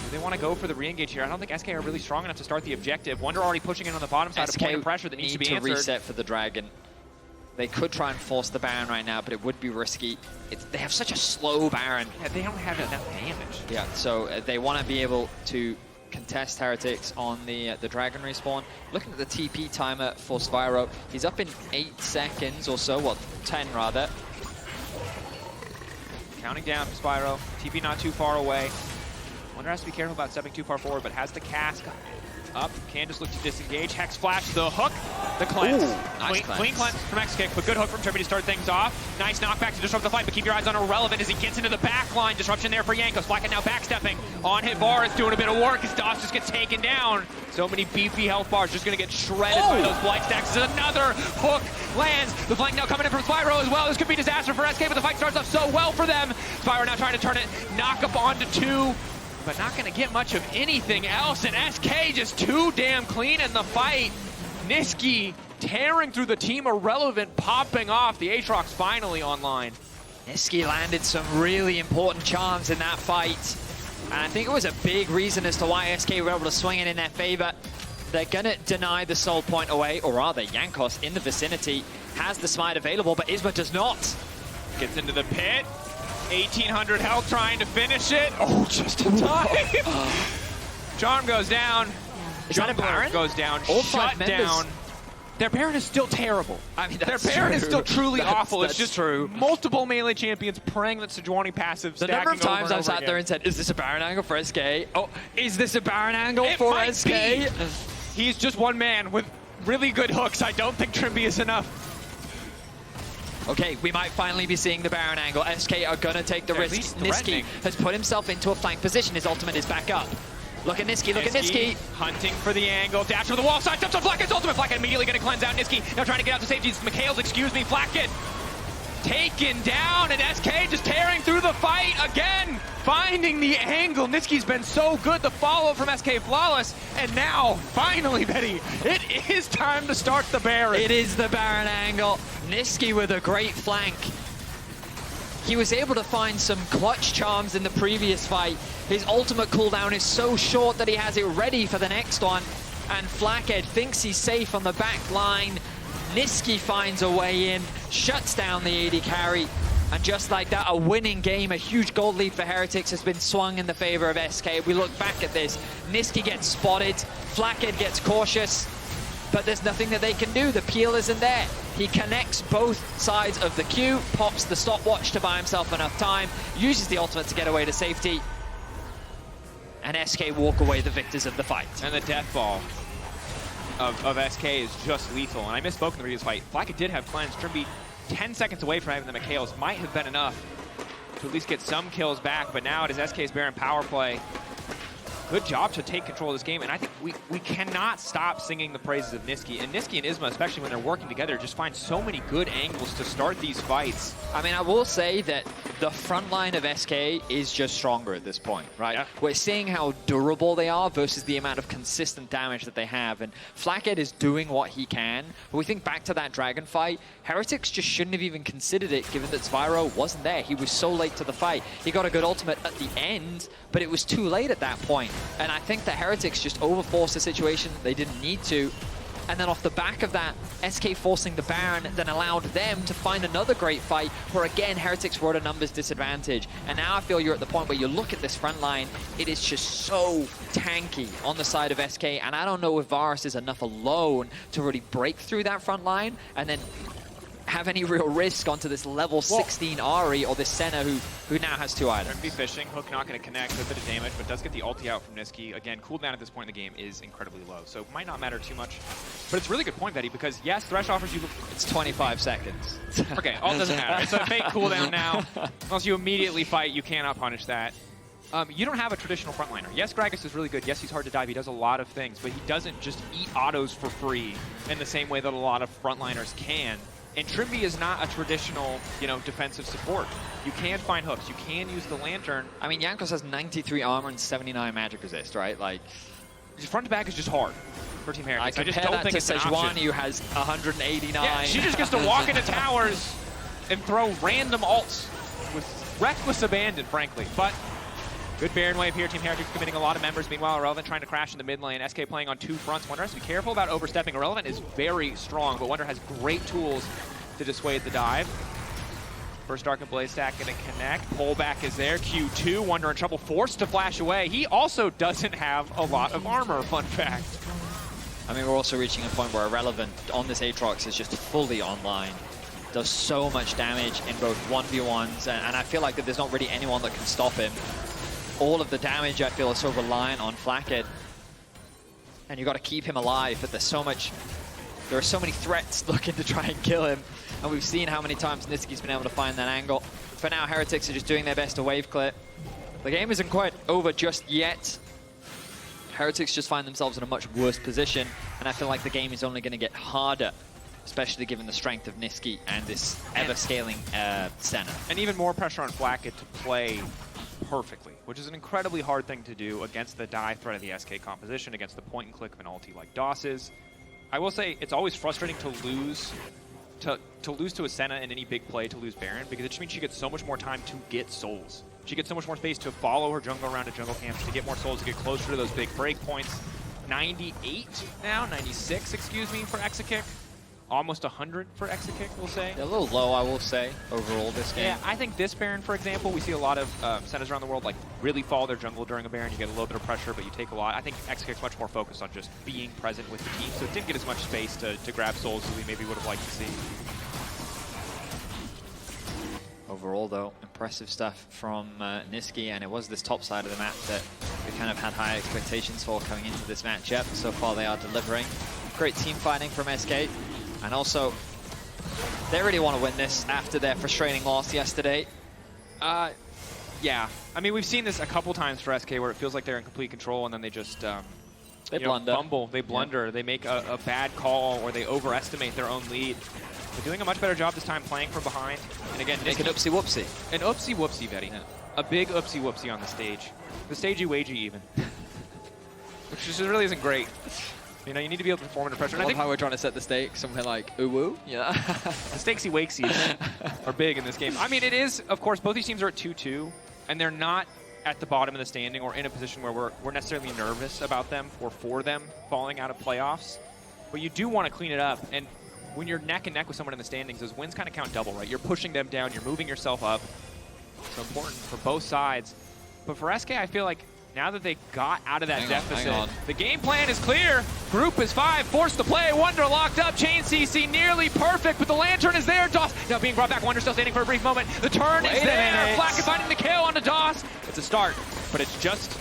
do they want to go for the re-engage here? I don't think SK are really strong enough to start the objective. Wunder already pushing in on the bottom side, a point of pressure that needs to be answered. Reset for the Dragon. They could try and force the Baron right now, but it would be risky. They have such a slow Baron. Yeah, they don't have enough damage. Yeah, so they want to be able to contest Heretics on the Dragon respawn. Looking at the TP timer for Spyro, he's up in 8 seconds or so, well, 10 rather. Counting down for Spyro. TP not too far away. Wunder has to be careful about stepping too far forward, but has the cast up. Can just look to disengage. Hex flash, the hook, the cleanse. Nice Clean cleanse from Exakick, but good hook from Trimby to start things off. Nice knockback to disrupt the fight, but keep your eyes on Irrelevant as he gets into the back line. Disruption there for Jankos. Flakked now backstepping. On hit Varus doing a bit of work as Doss just gets taken down. So many beefy health bars just going to get shredded by those blight stacks. Another hook lands. The flank now coming in from Spyro as well. This could be disaster for SK, but the fight starts off so well for them. Spyro now trying to turn it. Knock up onto 2. But not going to get much of anything else, and SK just too damn clean in the fight. Nisqy tearing through the team, Irrelevant popping off. The Aatrox finally online. Nisqy landed some really important charms in that fight. And I think it was a big reason as to why SK were able to swing it in their favor. They're going to deny the soul point away, or rather, Jankos in the vicinity has the smite available, but Isma does not. Gets into the pit. 1,800 health trying to finish it. Oh, just in time. Charm goes down. Is that a Baron? Goes down. All Shut 5 members. down. Their Baron is still terrible. I mean, their that's Baron is true. still truly awful. That's It's just true. multiple melee champions praying that Sejuani passive The stacking number of times over and I've sat over there again. and said, is this a Baron angle for SK? Oh, is this a Baron angle It for might SK? be. He's just one man with really good hooks. I don't think Trimby is enough. Okay, we might finally be seeing the Baron angle. SK are going to take the They're at risk. least Nisqy threatening. has put himself into a flank position. His ultimate is back up. Look at Nisqy, look at Nisqy. Hunting for the angle. Dash for the wall side. Steps on Flakked's ultimate. Flakked immediately going to cleanse out Nisqy. Now trying to get out to safety. McHale's, excuse me, Flakked. Taken down, and SK just tearing through the fight again. Finding the angle. Nisqy's been so good. The follow from SK flawless. And now, finally, Betty, it is time to start the Baron. It is the Baron angle. Nisqy with a great flank. He was able to find some clutch charms in the previous fight. His ultimate cooldown is so short that he has it ready for the next one. And Flakked thinks he's safe on the back line. Nisqy finds a way in, shuts down the AD carry. And just like that, a winning game, a huge gold lead for Heretics has been swung in the favor of SK. We look back at this. Nisqy gets spotted, Flakked gets cautious, but there's nothing that they can do. The peel isn't there. He connects both sides of the queue, pops the stopwatch to buy himself enough time, uses the ultimate to get away to safety, and SK walk away the victors of the fight. And the death ball of SK is just lethal. And I misspoke in the previous fight. Flakked did have cleanse. Trimby 10 seconds away from having the McHale's. Might have been enough to at least get some kills back, but now it is SK's Baron power play. Good job to take control of this game, and I think we cannot stop singing the praises of Nisqy. And Nisqy and Isma, especially when they're working together, just find so many good angles to start these fights. I mean, I will say that the front line of SK is just stronger at this point, right? Yeah. We're seeing how durable they are versus the amount of consistent damage that they have. And Flakked is doing what he can. But we think back to that Dragon fight, Heretics just shouldn't have even considered it, given that Spyro wasn't there. He was so late to the fight. He got a good ultimate at the end, but it was too late at that point. And I think the Heretics just overforced the situation. They didn't need to. And then off the back of that, SK forcing the Baron then allowed them to find another great fight where, again, Heretics were at a numbers disadvantage. And now I feel you're at the point where you look at this front line, it is just so tanky on the side of SK. And I don't know if Varus is enough alone to really break through that front line and then have any real risk onto this level 16 Ahri or this Senna who now has 2 items. Be fishing, hook not going to connect, a bit of damage, but does get the ulti out from Nisqy. Again, cooldown at this point in the game is incredibly low, so it might not matter too much. But it's a really good point, Betty, because yes, Thresh offers you... It's 25 seconds. Okay, all doesn't matter. It's a fake cooldown now. Unless you immediately fight, you cannot punish that. You don't have a traditional frontliner. Yes, Gragas is really good. Yes, he's hard to dive. He does a lot of things, but he doesn't just eat autos for free in the same way that a lot of frontliners can. And Trimby is not a traditional, defensive support. You can find hooks. You can use the lantern. I mean, Jankos has 93 armor and 79 magic resist, right? Like, front to back is just hard for Team Heretics. I just compare don't that think to it's an option. Sejuani, who has 189. Yeah, she just gets to walk into towers and throw random ults with reckless abandon, frankly. But good Baron wave here. Team Heretics committing a lot of members. Meanwhile, Irrelevant trying to crash in the mid lane. SK playing on 2 fronts. Wunder has to be careful about overstepping. Irrelevant is very strong, but Wunder has great tools to dissuade the dive. First Dark and Blaze stack gonna connect. Pullback is there. Q2, Wunder in trouble, forced to flash away. He also doesn't have a lot of armor, fun fact. I mean, we're also reaching a point where Irrelevant on this Aatrox is just fully online. Does so much damage in both 1v1s, and I feel like that there's not really anyone that can stop him. All of the damage, I feel, is so reliant on Flakked. And you've got to keep him alive, but there are so many threats looking to try and kill him. And we've seen how many times Nisqy's been able to find that angle. For now, Heretics are just doing their best to wave clear. The game isn't quite over just yet. Heretics just find themselves in a much worse position, and I feel like the game is only going to get harder, especially given the strength of Nisqy and this ever-scaling Senna. And even more pressure on Flakked to play perfectly, which is an incredibly hard thing to do against the die threat of the SK composition, against the point-and-click of an ulti like DOS's. I will say, it's always frustrating to lose to a Senna in any big play, to lose Baron, because it just means she gets so much more time to get souls. She gets so much more space to follow her jungle around to jungle camps, to get more souls, to get closer to those big break points. 98 now, 96, excuse me, for Exakick. Almost 100 for Exakick, we'll say. They're a little low, I will say, overall this game. Yeah, I think this Baron, for example, we see a lot of Sennas around the world like really follow their jungle during a Baron. You get a little bit of pressure, but you take a lot. I think Exakick's much more focused on just being present with the team, so it didn't get as much space to grab souls as we maybe would have liked to see. Overall, though, impressive stuff from Nisqy, and it was this top side of the map that we kind of had high expectations for coming into this matchup. So far, they are delivering. Great team fighting from SK, and also, they really want to win this after their frustrating loss yesterday. Yeah. I mean, we've seen this a couple times for SK where it feels like they're in complete control, and then they just they blunder. Fumble, they blunder, they make a bad call, or they overestimate their own lead. They're doing a much better job this time playing from behind. And again, make an oopsie-whoopsie. An oopsie-whoopsie, Vetty. Yeah. A big oopsie-whoopsie on the stage. The stagey-wagey even. Which just really isn't great. You know, you need to be able to perform under pressure. I love how we're trying to set the stakes somewhere like ooh-woo. Yeah. The stakesy-wakesies are big in this game. I mean, it is, of course, both these teams are at 2-2, and they're not at the bottom of the standing or in a position where we're necessarily nervous about them or for them falling out of playoffs. But you do want to clean it up, and when you're neck and neck with someone in the standings, those wins kind of count double, right? You're pushing them down, you're moving yourself up. So important for both sides. But for SK, I feel like now that they got out of that deficit, the game plan is clear. Group is 5, forced to play. Wunder locked up. Chain CC nearly perfect, but the Lantern is there. DOS now being brought back. Wunder still standing for a brief moment. The turn is there. Flakked finding the kill onto DOS. It's a start, but it's just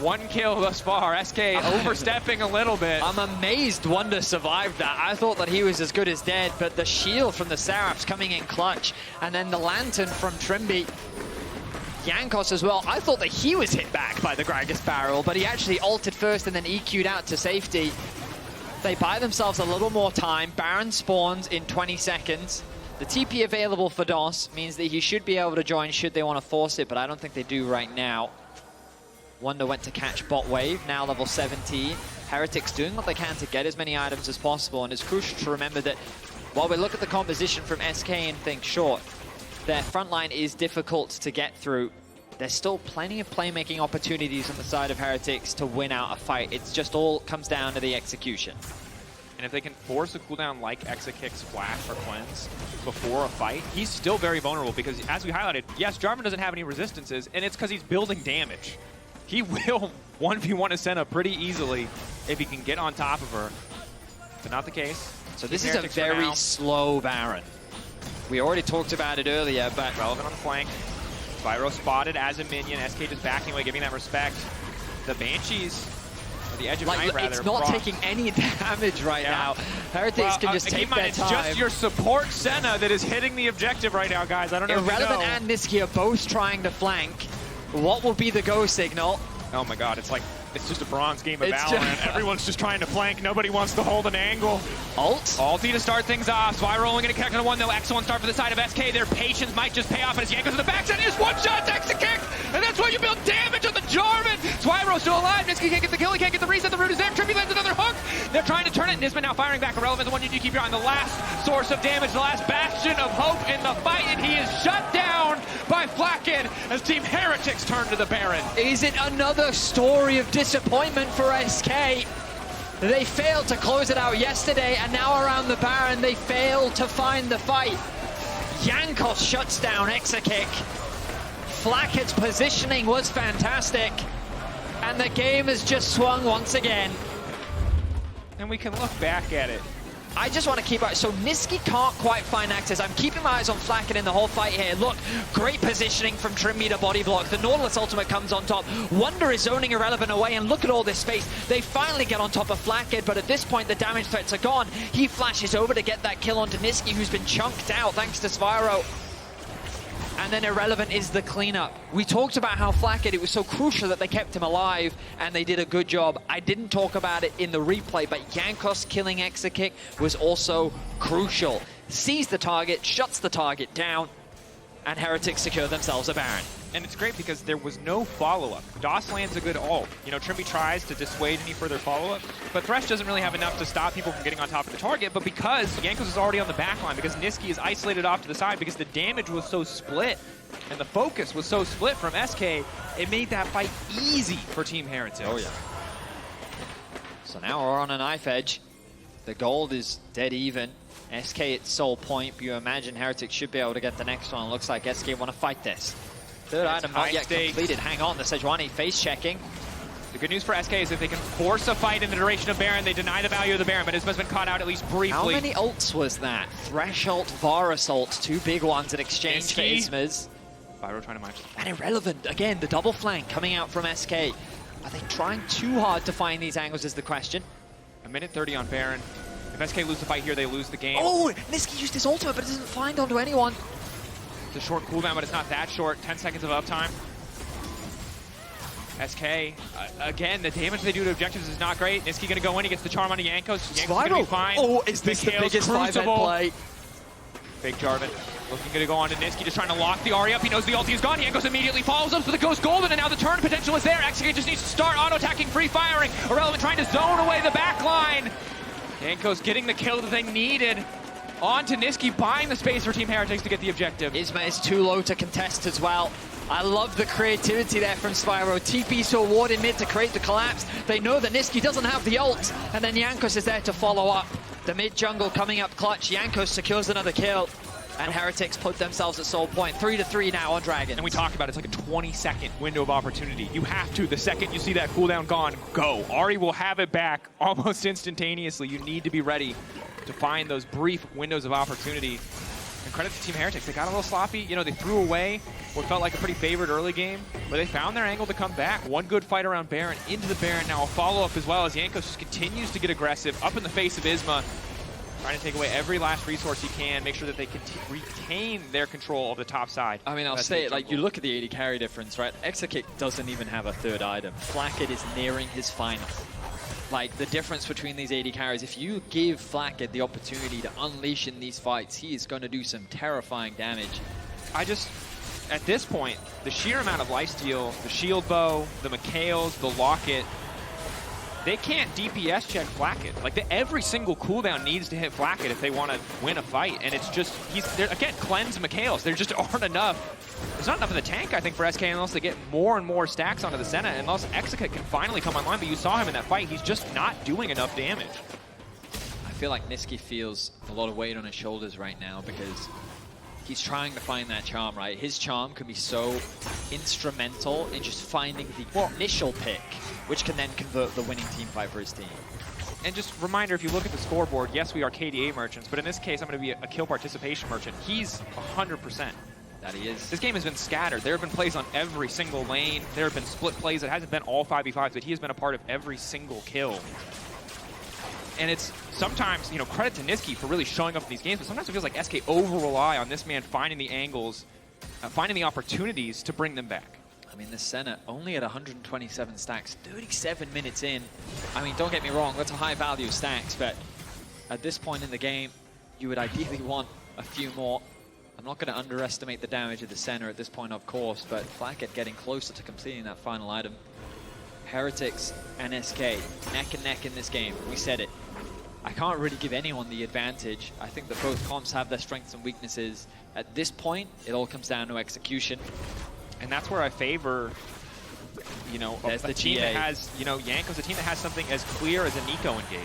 one kill thus far. SK overstepping a little bit. I'm amazed Wunder survived that. I thought that he was as good as dead, but the shield from the Seraphs coming in clutch, and then the Lantern from Trimby. Jankos as well. I thought that he was hit back by the Gragas barrel, but he actually ulted first and then EQ'd out to safety. They buy themselves a little more time. Baron spawns in 20 seconds. The TP available for DOS means that he should be able to join should they want to force it, but I don't think they do right now. Wunder went to catch bot wave, now level 17. Heretics doing what they can to get as many items as possible, and it's crucial to remember that while we look at the composition from SK and think, sure, their front line is difficult to get through, there's still plenty of playmaking opportunities on the side of Heretics to win out a fight. It's just all comes down to the execution. And if they can force a cooldown like Exakick's Flash or Cleanse before a fight, he's still very vulnerable because, as we highlighted, yes, Jarvan doesn't have any resistances, and it's because he's building damage. He will 1v1 a Senna pretty easily if he can get on top of her. But not the case. So this is a very slow Baron. We already talked about it earlier, but relevant on the flank. Spyro spotted as a minion. SK just backing away, giving that respect. The Banshees, or the edge of night rather. It's not taking any damage right now. Heretics can just take their time. It's just your support Senna that is hitting the objective right now, guys. I don't know. Irrelevant and Nisqy are both trying to flank. What will be the go signal? Oh my god, it's like, it's just a bronze game of Valorant. Everyone's just trying to flank. Nobody wants to hold an angle. Ulti to start things off. Spyro only going to connect on the one, though. Excellent start for the side of SK. Their patience might just pay off as Jankos in the backside. Is one shot, Exakick, and that's why you build damage on the Jarvan. Spyro still alive. Nisqy can't get the kill. He can't get the reset. The root is there. Trippy lands another hook. They're trying to turn it. Isma now firing back. Irrelevant, the one you need to keep your eye on. The last source of damage, the last bastion of hope in the fight, and he is shut down by Flakked as Team Heretics turn to the Baron. Is it another story of disappointment for SK? They failed to close it out yesterday, and now around the Baron, they failed to find the fight. Jankos shuts down Exakick. Flakked's positioning was fantastic. And the game has just swung once again. And we can look back at it. I just want to keep out. So Nisqy can't quite find access. I'm keeping my eyes on Flakked in the whole fight here. Look, great positioning from Trimby to body block. The Nautilus ultimate comes on top. Wunder is zoning Irrelevant away, and look at all this space. They finally get on top of Flakked, but at this point the damage threats are gone. He flashes over to get that kill onto Nisqy, who's been chunked out thanks to Spyro. And then Irrelevant is the cleanup. We talked about how Flakked, it was so crucial that they kept him alive, and they did a good job. I didn't talk about it in the replay, but Jankos killing Exakick was also crucial. Sees the target, shuts the target down, and Heretics secure themselves a Baron. And it's great because there was no follow-up. DOS lands a good ult. You know, Trimby tries to dissuade any further follow-up, but Thresh doesn't really have enough to stop people from getting on top of the target, but because Jankos is already on the back line, because Nisqy is isolated off to the side, because the damage was so split, and the focus was so split from SK, it made that fight easy for Team Heretics. Oh yeah. So now we're on a knife edge. The gold is dead even. SK at soul point, but you imagine Heretics should be able to get the next one. Looks like SK want to fight this. Third item not yet completed. Hang on, the Sejuani face checking. The good news for SK is if they can force a fight in the duration of Baron, they deny the value of the Baron, but Isma's been caught out at least briefly. How many ults was that? Thresh ult, Varus ult, two big ones in exchange for Isma's. Pyro trying to match. And Irrelevant, again, the double flank coming out from SK. Are they trying too hard to find these angles is the question. A minute 30 on Baron. If SK lose the fight here, they lose the game. Oh, Nisqy used his ultimate, but it doesn't find onto anyone. It's a short cooldown, but it's not that short. 10 seconds of uptime. SK, again, the damage they do to objectives is not great. Nisqy gonna go in, he gets the charm on Jankos. Jankos gonna be fine. Oh, is this the biggest 5-head play? Big Jarvan looking to go on to Nisqy, just trying to lock the Ahri up. He knows the ulti is gone. Jankos immediately follows up for the Ghost Golden, and now the turn potential is there. Exakick just needs to start auto-attacking, free-firing. Irrelevant trying to zone away the back line. Jankos getting the kill that they needed. On to Nisqy, buying the space for Team Heretics to get the objective. Isma is too low to contest as well. I love the creativity there from Spyro. TP so ward in mid to create the collapse. They know that Nisqy doesn't have the ult, and then Jankos is there to follow up. The mid jungle coming up clutch. Jankos secures another kill, and Heretics put themselves at soul point. 3-3 now on Dragon. And we talked about it's like a 20-second window of opportunity. You have to, the second you see that cooldown gone, go. Ahri will have it back almost instantaneously. You need to be ready to find those brief windows of opportunity. And credit to Team Heretics, they got a little sloppy. You know, they threw away what felt like a pretty favored early game, but they found their angle to come back. One good fight around Baron, into the Baron, now a follow-up as well as Jankos just continues to get aggressive, up in the face of Isma, trying to take away every last resource he can, make sure that they can retain their control of the top side. I mean, I'll say it, like, you look at the AD carry difference, right? Exakick doesn't even have a third item. Flakked is nearing his final. Like, the difference between these AD carries, if you give Flakked the opportunity to unleash in these fights, he is going to do some terrifying damage. At this point, the sheer amount of lifesteal, the shield bow, the Mikhails, the locket, they can't DPS check Flakked. Like, every single cooldown needs to hit Flakked if they want to win a fight, and it's just, again, cleanse Mikhails. There just aren't enough. There's not enough in the tank, I think, for SK unless they get more and more stacks onto the Senna, unless Exakick can finally come online, but you saw him in that fight. He's just not doing enough damage. I feel like Nisqy feels a lot of weight on his shoulders right now because he's trying to find that charm, right? His charm can be so instrumental in just finding the initial pick, which can then convert the winning team fight for his team. And just reminder, if you look at the scoreboard, yes, we are KDA merchants, but in this case, I'm going to be a kill participation merchant. He's 100%. That he is. This game has been scattered. There have been plays on every single lane. There have been split plays. It hasn't been all 5v5s, but he has been a part of every single kill. And it's sometimes, you know, credit to Nisqy for really showing up in these games, but sometimes it feels like SK over-rely on this man finding the angles, finding the opportunities to bring them back. I mean, the Senna only at 127 stacks, 37 minutes in. I mean, don't get me wrong, that's a high value stacks, but at this point in the game, you would ideally want a few more. I'm not going to underestimate the damage of the Senna at this point, of course, but Flakked getting closer to completing that final item. Heretics and SK, neck and neck in this game. We said it. I can't really give anyone the advantage. I think that both comps have their strengths and weaknesses. At this point, it all comes down to execution. And that's where I favor, you know, a team that has, you know, Jankos, a team that has something as clear as a Neeko engage.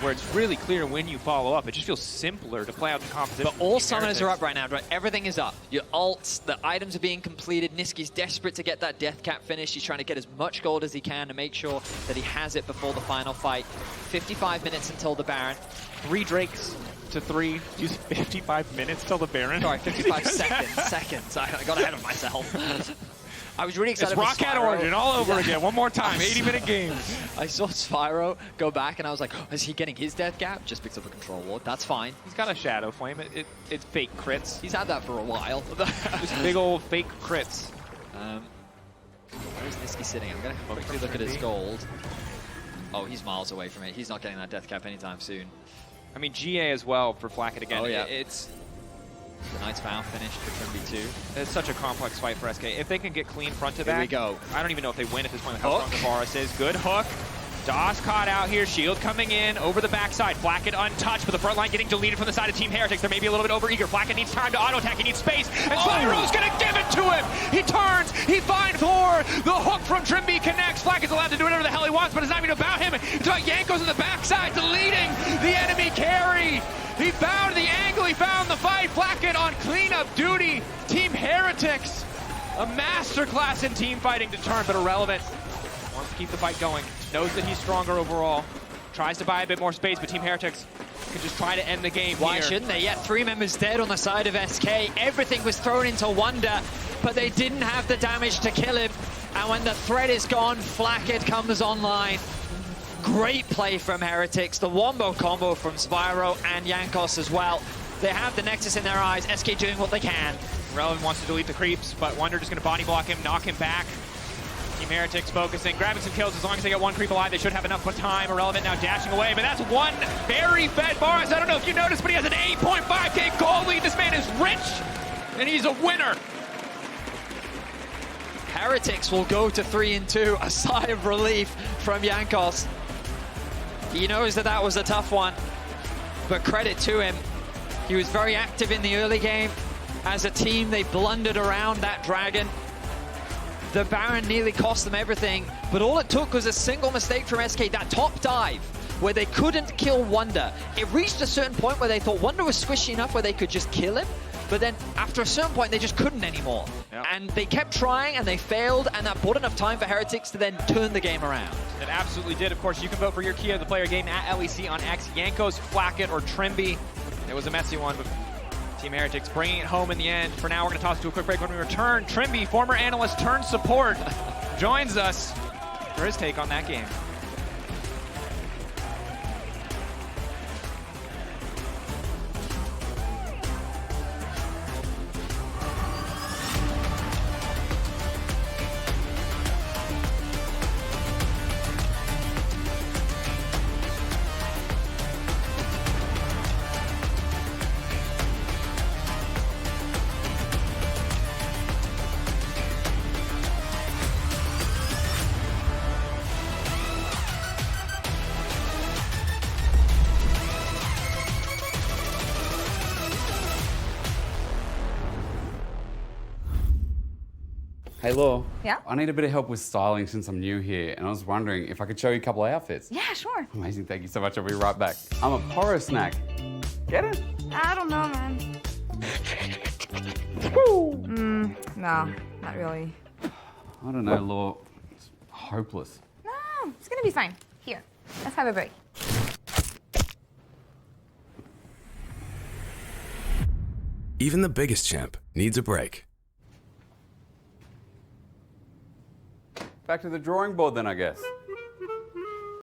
where it's really clear when you follow up. It just feels simpler to play out the composition. But all summoners are up right now, right? Everything is up. Your ults, the items are being completed. Nisqy's desperate to get that death cap finish. He's trying to get as much gold as he can to make sure that he has it before the final fight. 55 minutes until the Baron. 3 Drakes to 3. Use 55 minutes till the Baron. Sorry, 55 seconds. I got ahead of myself. I was really excited. It's Rocket Origin all over again. One more time. 80-minute game. I saw Spyro go back, and I was like, oh, is he getting his death gap? Just picks up a control ward. That's fine. He's got a Shadow Flame. It's fake crits. He's had that for a while. Just big old fake crits. Where's Nisqy sitting? I'm going to quickly look at his gold. Oh, he's miles away from it. He's not getting that death cap anytime soon. I mean, GA as well for Flakked again. Oh, yeah. It's the Knight's Vow finished for Trimby too. It's such a complex fight for SK. If they can get clean front to back, Here we go. I don't even know if they win at this point with how strong the Varus is. Good hook. Das caught out here. Shield coming in over the backside. Flakked untouched, but the front line getting deleted from the side of Team Heretics. They're maybe a little bit overeager. Flakked needs time to auto-attack. He needs space. And Spyro's going to give it to him. He turns. He finds Laure. The hook from Trimby connects. Flakked's allowed to do whatever the hell he wants, but it's not even about him. It's about Jankos in the backside deleting the enemy carry. He found the angle. He found the fight. Flakked on cleanup duty. Team Heretics. A masterclass in team fighting to turn, but irrelevant. Wants to keep the fight going. Knows that he's stronger overall. Tries to buy a bit more space, but Team Heretics can just try to end the game. Why here. shouldn't they? Yeah, 3 members dead on the side of SK. Everything was thrown into Wunder, but they didn't have the damage to kill him. And when the threat is gone, Flakked comes online. Great play from Heretics. The wombo combo from Spyro and Jankos as well. They have the Nexus in their eyes. SK doing what they can. Relevant wants to delete the creeps, but Wunder just going to body block him, knock him back. Team Heretics focusing, grabbing some kills. As long as they get 1 creep alive, they should have enough time. Irrelevant now dashing away, but that's one very fed Varus. I don't know if you noticed, but he has an 8.5k gold lead. This man is rich, and he's a winner. Heretics will go to 3-2. A sigh of relief from Jankos. He knows that that was a tough one, but credit to him. He was very active in the early game. As a team, they blundered around that dragon. The Baron nearly cost them everything, but all it took was a single mistake from SK, that top dive, where they couldn't kill Wunder. It reached a certain point where they thought Wunder was squishy enough where they could just kill him, but then after a certain point, they just couldn't anymore. Yep. And they kept trying, and they failed, and that bought enough time for Heretics to then turn the game around. It absolutely did. Of course, you can vote for your key of the player game at LEC on X. Jankos, Flakked, or Trimby. It was a messy one, but Team Heretics bringing it home in the end. For now, we're going to toss to a quick break. When we return, Trimby, former analyst turned support, joins us for his take on that game. Hey Laure. Yeah? I need a bit of help with styling since I'm new here, and I was wondering if I could show you a couple of outfits. Yeah, sure. Amazing, thank you so much. I'll be right back. I'm a porro snack. Get it? I don't know, man. No, not really. I don't know, Laure. It's hopeless. No, it's gonna be fine. Here, let's have a break. Even the biggest champ needs a break. Back to the drawing board then, I guess.